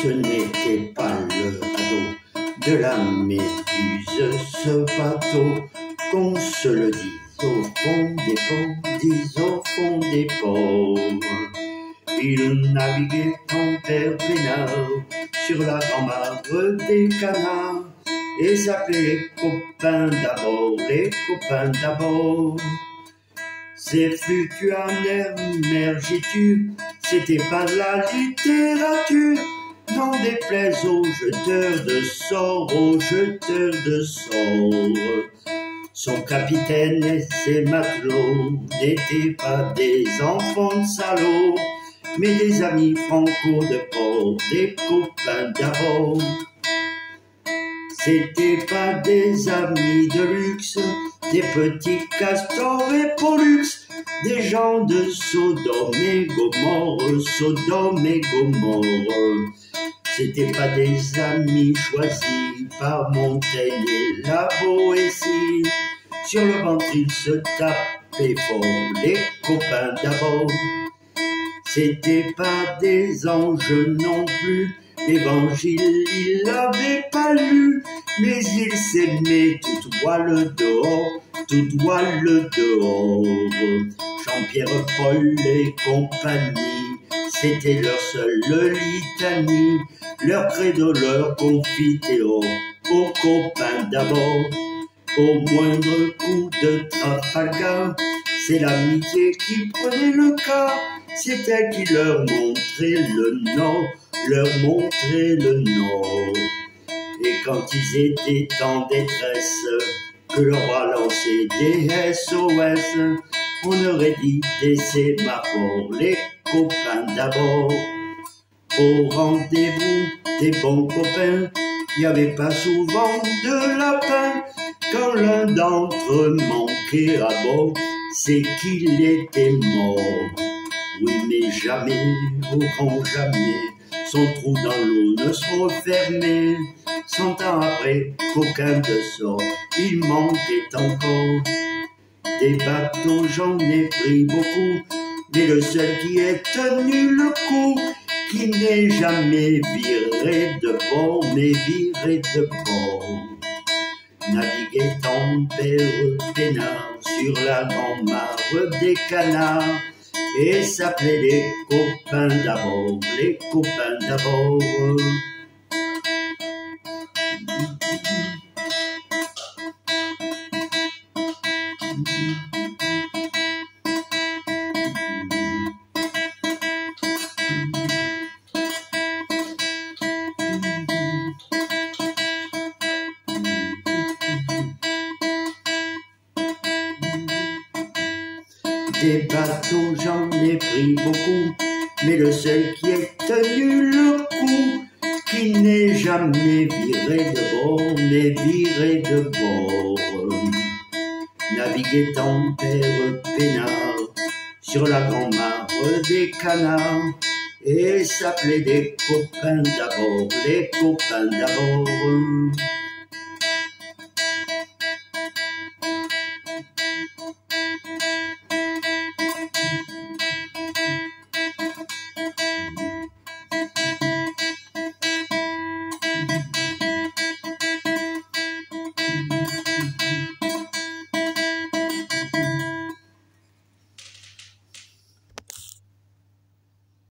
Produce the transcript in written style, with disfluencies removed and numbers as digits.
Ce n'était pas le radeau de la Méduse, ce bateau, qu'on se le dise au fond des pauvres, dise au fond des pauvres. Il naviguait en père peinard sur la grand-mare des canards et s'appelait les copains d'abord, les copains d'abord. Ces fluctuaires mergitures, c'était pas de la littérature, n'en déplaise aux jeteurs de sorts, aux jeteurs de sorts. Son capitaine et ses matelots n'étaient pas des enfants de salauds, mais des amis franco de port, des copains d'abord. C'étaient pas des amis de luxe, des petits castors et pollux, des gens de Sodome et Gomorre, Sodome et Gomorre. C'étaient pas des amis choisis par Montaigne et la Boétie. Sur le ventre ils se tapaient fort, les copains d'abord. C'étaient pas des anges non plus, l'évangile il l'avait pas lu, mais ils s'aimaient toute voile dehors, toute voile dehors. Jean-Pierre, Paul et compagnie, c'était leur seule litanie, leur credo, leur confiteor, aux copains d'abord. Au moindre coup de Trafalgar, c'est l'amitié qui prenait le cas, c'est elle qui leur montrait le nord, leur montrait le nord. Et quand ils étaient en détresse, que le roi lançait des SOS, on aurait dit des sémaphores, les copains d'abord. Au rendez-vous des bons copains, il n'y avait pas souvent de lapin. Quand l'un d'entre eux manquait à bord, c'est qu'il était mort. Oui, mais jamais, au grand jamais, son trou dans l'eau ne se refermait. 100 ans après, qu'aucun de sort, il manquait encore. Des bateaux, j'en ai pris beaucoup, mais le seul qui ait tenu le coup, qui n'est jamais viré de bord, mais viré de bord. Naviguait en père peinard sur la grand-mare des canards et s'appelait les copains d'abord, les copains d'abord. Des bateaux, j'en ai pris beaucoup, mais le seul qui ait tenu le coup, qui n'est jamais viré de bord, mais viré de bord. Naviguait en père peinard sur la grand-mare des canards et s'appelait des copains d'abord, les copains d'abord.